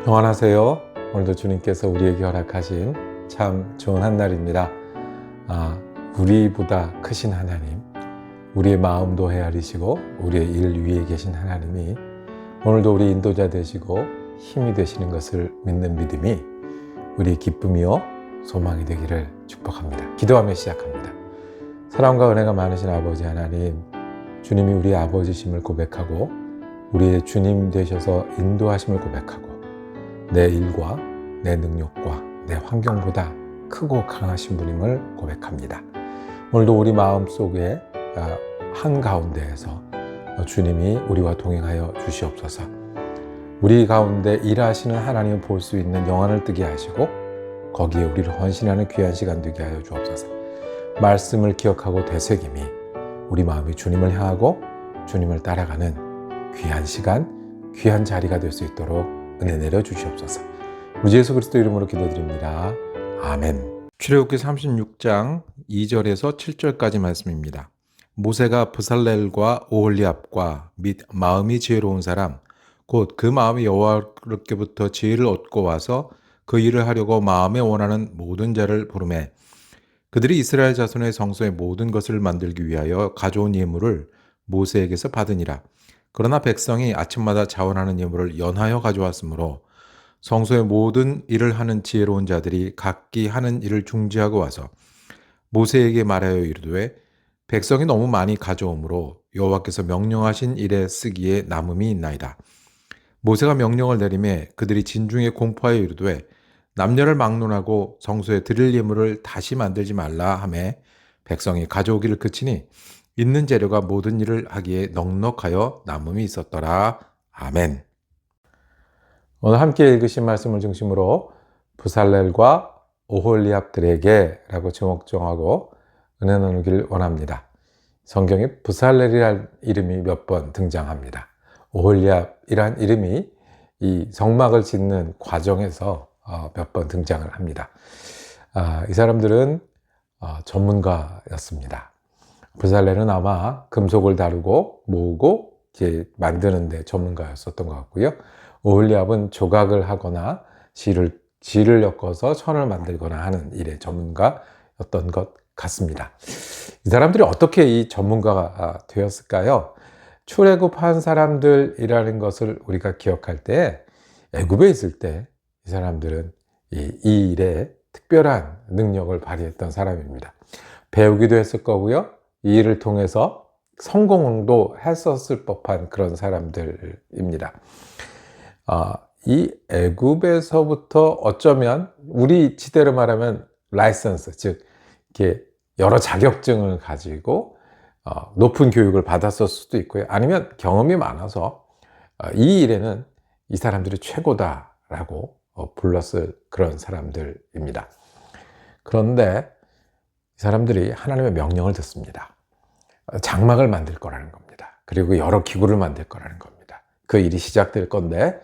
평안하세요. 오늘도 주님께서 우리에게 허락하신 참 좋은 한날입니다. 우리보다 크신 하나님, 우리의 마음도 헤아리시고 우리의 일 위에 계신 하나님이 오늘도 우리 인도자 되시고 힘이 되시는 것을 믿는 믿음이 우리의 기쁨이요 소망이 되기를 축복합니다. 기도하며 시작합니다. 사랑과 은혜가 많으신 아버지 하나님, 주님이 우리의 아버지심을 고백하고 우리의 주님 되셔서 인도하심을 고백하고 내 일과 내 능력과 내 환경보다 크고 강하신 분임을 고백합니다. 오늘도 우리 마음속에 한가운데에서 주님이 우리와 동행하여 주시옵소서. 우리 가운데 일하시는 하나님을 볼 수 있는 영안을 뜨게 하시고 거기에 우리를 헌신하는 귀한 시간 되게 하여 주옵소서. 말씀을 기억하고 되새김이 우리 마음이 주님을 향하고 주님을 따라가는 귀한 시간, 귀한 자리가 될 수 있도록 은혜 내려 주시옵소서. 우리 예수 그리스도 이름으로 기도드립니다. 아멘. 출애굽기 36장 2절에서 7절까지 말씀입니다. 모세가 브살렐과 오홀리압과 및 마음이 지혜로운 사람 곧 그 마음이 여호와께로부터 지혜를 얻고 와서 그 일을 하려고 마음에 원하는 모든 자를 부르매 그들이 이스라엘 자손의 성소의 모든 것을 만들기 위하여 가져온 예물을 모세에게서 받으니라. 그러나 백성이 아침마다 자원하는 예물을 연하여 가져왔으므로 성소의 모든 일을 하는 지혜로운 자들이 각기 하는 일을 중지하고 와서 모세에게 말하여 이르되 백성이 너무 많이 가져오므로 여호와께서 명령하신 일에 쓰기에 남음이 있나이다. 모세가 명령을 내리매 그들이 진중에 공포하여 이르되 남녀를 막론하고 성소에 드릴 예물을 다시 만들지 말라 하매 백성이 가져오기를 그치니 있는 재료가 모든 일을 하기에 넉넉하여 남음이 있었더라. 아멘. 오늘 함께 읽으신 말씀을 중심으로 브살렐과 오홀리압들에게 라고 제목 정하고 은혜 나누길 원합니다. 성경에 브살렐이라는 이름이 몇 번 등장합니다. 오홀리압이란 이름이 이 성막을 짓는 과정에서 몇 번 등장을 합니다. 이 사람들은 전문가였습니다. 브살렐은 아마 금속을 다루고 모으고 이렇게 만드는 데 전문가였었던 것 같고요. 오홀리압은 조각을 하거나 실을 엮어서 천을 만들거나 하는 일의 전문가였던 것 같습니다. 이 사람들이 어떻게 이 전문가가 되었을까요? 출애굽한 사람들이라는 것을 우리가 기억할 때 애굽에 있을 때 이 사람들은 이 일에 특별한 능력을 발휘했던 사람입니다. 배우기도 했을 거고요. 이 일을 통해서 성공도 했었을 법한 그런 사람들입니다. 이 애굽에서부터 어쩌면 우리 시대로 말하면 라이선스, 즉 이렇게 여러 자격증을 가지고 높은 교육을 받았을 수도 있고요. 아니면 경험이 많아서 이 일에는 이 사람들이 최고다라고 불렀을 그런 사람들입니다. 그런데 이 사람들이 하나님의 명령을 듣습니다. 장막을 만들 거라는 겁니다. 그리고 여러 기구를 만들 거라는 겁니다. 그 일이 시작될 건데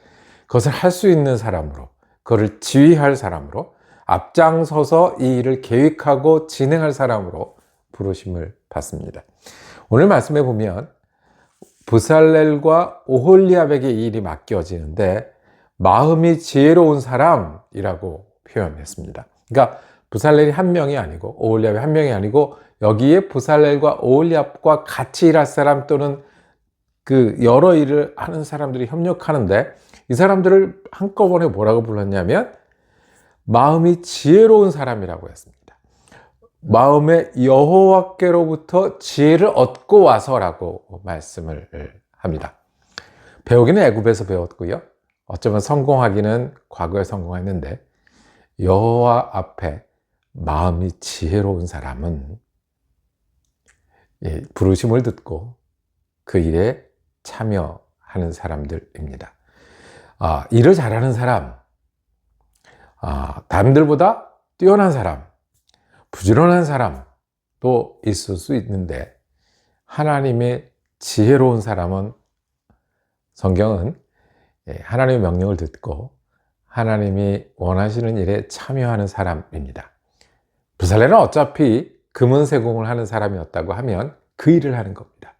그것을 할 수 있는 사람으로, 그것을 지휘할 사람으로, 앞장서서 이 일을 계획하고 진행할 사람으로 부르심을 받습니다. 오늘 말씀에 보면 브살렐과 오홀리압에게 이 일이 맡겨지는데 마음이 지혜로운 사람이라고 표현했습니다. 그러니까 브살렐이 한 명이 아니고 오홀리압이 한 명이 아니고 여기에 브살렐과 오홀리압과 같이 일할 사람 또는 그 여러 일을 하는 사람들이 협력하는데 이 사람들을 한꺼번에 뭐라고 불렀냐면 마음이 지혜로운 사람이라고 했습니다. 마음에 여호와께로부터 지혜를 얻고 와서라고 말씀을 합니다. 배우기는 애굽에서 배웠고요. 어쩌면 성공하기는 과거에 성공했는데 여호와 앞에 마음이 지혜로운 사람은 부르심을 듣고 그 일에 참여하는 사람들입니다. 일을 잘하는 사람, 남들보다 뛰어난 사람, 부지런한 사람도 있을 수 있는데 하나님의 지혜로운 사람은 성경은 하나님의 명령을 듣고 하나님이 원하시는 일에 참여하는 사람입니다. 브살렐은 어차피 금은 세공을 하는 사람이었다고 하면 그 일을 하는 겁니다.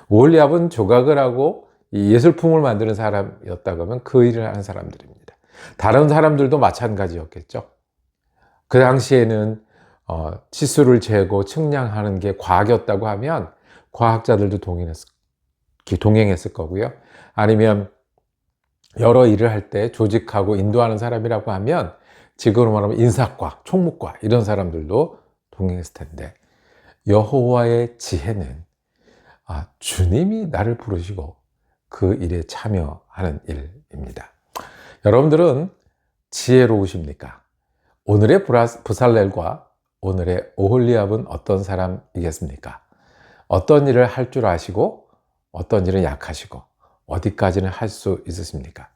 오홀리압은 조각을 하고 이 예술품을 만드는 사람이었다고 하면 그 일을 하는 사람들입니다. 다른 사람들도 마찬가지였겠죠. 그 당시에는 치수를 재고 측량하는 게 과학이었다고 하면 과학자들도 동행했을 거고요. 아니면 여러 일을 할 때 조직하고 인도하는 사람이라고 하면 지금으로 말하면 인사과, 총무과 이런 사람들도 동행했을 텐데, 여호와의 지혜는 주님이 나를 부르시고 그 일에 참여하는 일입니다. 여러분들은 지혜로우십니까? 오늘의 브살렐과 오늘의 오홀리압은 어떤 사람이겠습니까? 어떤 일을 할 줄 아시고 어떤 일은 약하시고 어디까지는 할 수 있으십니까?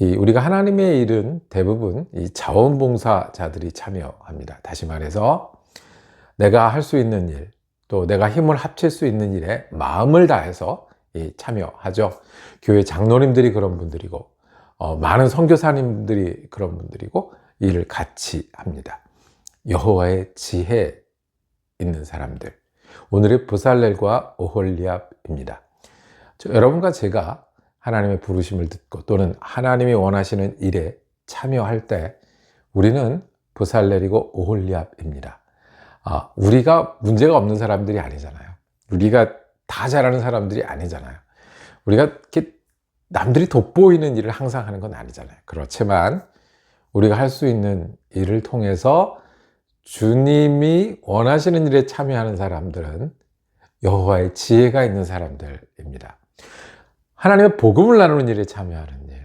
우리가 하나님의 일은 대부분 이 자원봉사자들이 참여합니다. 다시 말해서 내가 할 수 있는 일, 또 내가 힘을 합칠 수 있는 일에 마음을 다해서 참여하죠. 교회 장로님들이 그런 분들이고 많은 선교사님들이 그런 분들이고 일을 같이 합니다. 여호와의 지혜 있는 사람들, 오늘의 브살렐과 오홀리압입니다. 여러분과 제가 하나님의 부르심을 듣고 또는 하나님이 원하시는 일에 참여할 때 우리는 브살렐이고 오홀리압입니다. 우리가 문제가 없는 사람들이 아니잖아요. 우리가 다 잘하는 사람들이 아니잖아요. 우리가 이렇게 남들이 돋보이는 일을 항상 하는 건 아니잖아요. 그렇지만 우리가 할 수 있는 일을 통해서 주님이 원하시는 일에 참여하는 사람들은 여호와의 지혜가 있는 사람들입니다. 하나님의 복음을 나누는 일에 참여하는 일,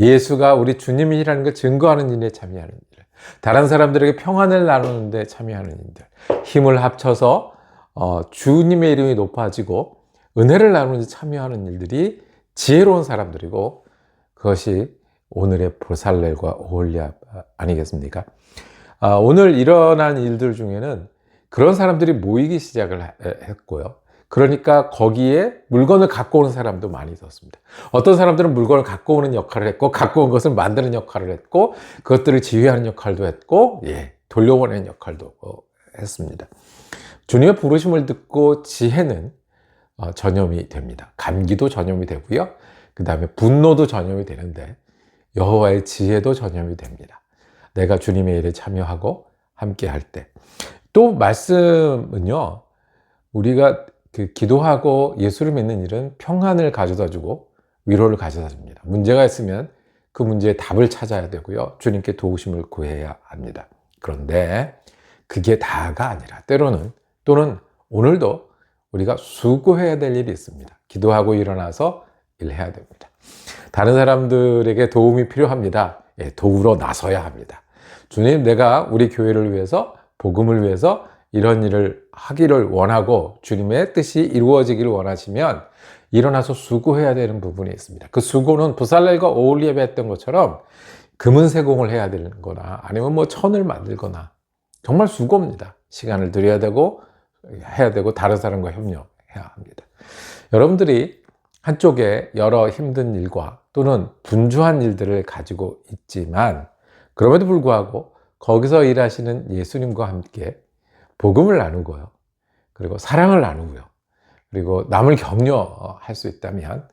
예수가 우리 주님이라는 걸 증거하는 일에 참여하는 일, 다른 사람들에게 평안을 나누는 데 참여하는 일들, 힘을 합쳐서 주님의 이름이 높아지고 은혜를 나누는 데 참여하는 일들이 지혜로운 사람들이고, 그것이 오늘의 브살렐과 오홀리압 아니겠습니까? 오늘 일어난 일들 중에는 그런 사람들이 모이기 시작을 했고요. 그러니까 거기에 물건을 갖고 오는 사람도 많이 있었습니다. 어떤 사람들은 물건을 갖고 오는 역할을 했고, 갖고 온 것을 만드는 역할을 했고, 그것들을 지휘하는 역할도 했고, 돌려보내는 역할도 했습니다. 주님의 부르심을 듣고 지혜는 전염이 됩니다. 감기도 전염이 되고요. 그 다음에 분노도 전염이 되는데 여호와의 지혜도 전염이 됩니다. 내가 주님의 일에 참여하고 함께 할 때. 또 말씀은요, 우리가 기도하고 예수를 믿는 일은 평안을 가져다 주고 위로를 가져다 줍니다. 문제가 있으면 그 문제의 답을 찾아야 되고요. 주님께 도우심을 구해야 합니다. 그런데 그게 다가 아니라 때로는, 또는 오늘도 우리가 수고해야 될 일이 있습니다. 기도하고 일어나서 일해야 됩니다. 다른 사람들에게 도움이 필요합니다. 도우러 나서야 합니다. 주님, 내가 우리 교회를 위해서, 복음을 위해서 이런 일을 하기를 원하고 주님의 뜻이 이루어지기를 원하시면 일어나서 수고해야 되는 부분이 있습니다. 그 수고는 브살렐과 오홀리압이 했던 것처럼 금은 세공을 해야 되는 거나 아니면 천을 만들거나 정말 수고입니다. 시간을 들여야 되고 해야 되고 다른 사람과 협력해야 합니다. 여러분들이 한쪽에 여러 힘든 일과 또는 분주한 일들을 가지고 있지만 그럼에도 불구하고 거기서 일하시는 예수님과 함께 복음을 나누고요. 그리고 사랑을 나누고요. 그리고 남을 격려할 수 있다면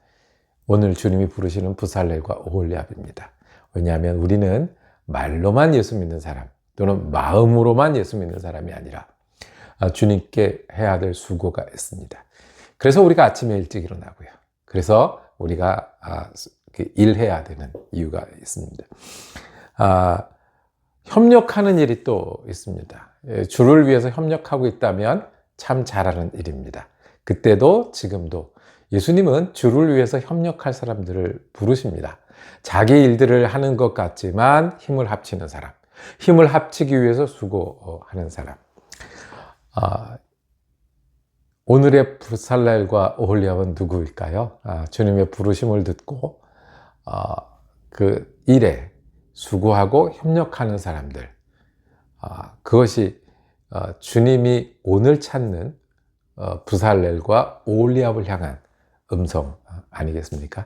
오늘 주님이 부르시는 브살렐과 오홀리압입니다. 왜냐하면 우리는 말로만 예수 믿는 사람 또는 마음으로만 예수 믿는 사람이 아니라 주님께 해야 될 수고가 있습니다. 그래서 우리가 아침에 일찍 일어나고요. 그래서 우리가 일해야 되는 이유가 있습니다. 협력하는 일이 또 있습니다. 주를 위해서 협력하고 있다면 참 잘하는 일입니다. 그때도 지금도 예수님은 주를 위해서 협력할 사람들을 부르십니다. 자기 일들을 하는 것 같지만 힘을 합치는 사람, 힘을 합치기 위해서 수고하는 사람. 오늘의 브살렐과 오홀리압은 누구일까요? 주님의 부르심을 듣고 그 일에 수고하고 협력하는 사람들. 그것이 주님이 오늘 찾는 브살렐과 오홀리압을 향한 음성 아니겠습니까?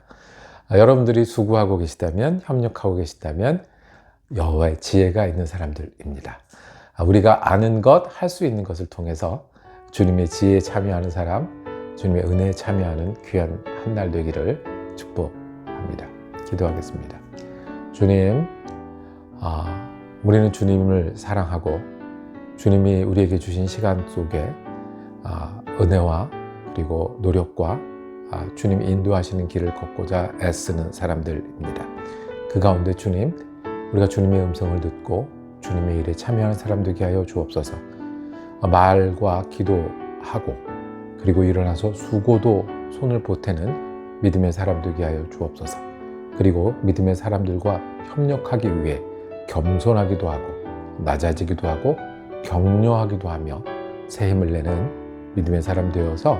여러분들이 수고하고 계시다면, 협력하고 계시다면 여호와의 지혜가 있는 사람들입니다. 우리가 아는 것, 할 수 있는 것을 통해서 주님의 지혜에 참여하는 사람, 주님의 은혜에 참여하는 귀한 한 날 되기를 축복합니다. 기도하겠습니다. 주님, 우리는 주님을 사랑하고 주님이 우리에게 주신 시간 속에 은혜와 그리고 노력과 주님이 인도하시는 길을 걷고자 애쓰는 사람들입니다. 그 가운데 주님, 우리가 주님의 음성을 듣고 주님의 일에 참여하는 사람 되게 하여 주옵소서. 말과 기도하고 그리고 일어나서 수고도 손을 보태는 믿음의 사람 되게 하여 주옵소서. 그리고 믿음의 사람들과 협력하기 위해 겸손하기도 하고 낮아지기도 하고 격려하기도 하며 새 힘을 내는 믿음의 사람 되어서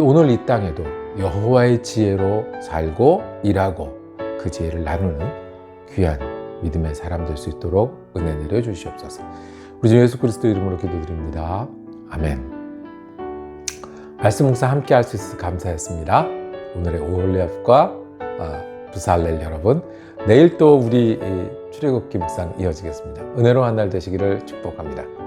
오늘 이 땅에도 여호와의 지혜로 살고 일하고 그 지혜를 나누는 귀한 믿음의 사람 될 수 있도록 은혜 내려 주시옵소서. 우리 주 예수 그리스도 이름으로 기도드립니다. 아멘. 말씀 묵상 함께 할 수 있어서 감사했습니다. 오늘의 오홀레업과 부살렐 여러분, 내일 또 우리 출애굽기 묵상 이어지겠습니다. 은혜로운 한 날 되시기를 축복합니다.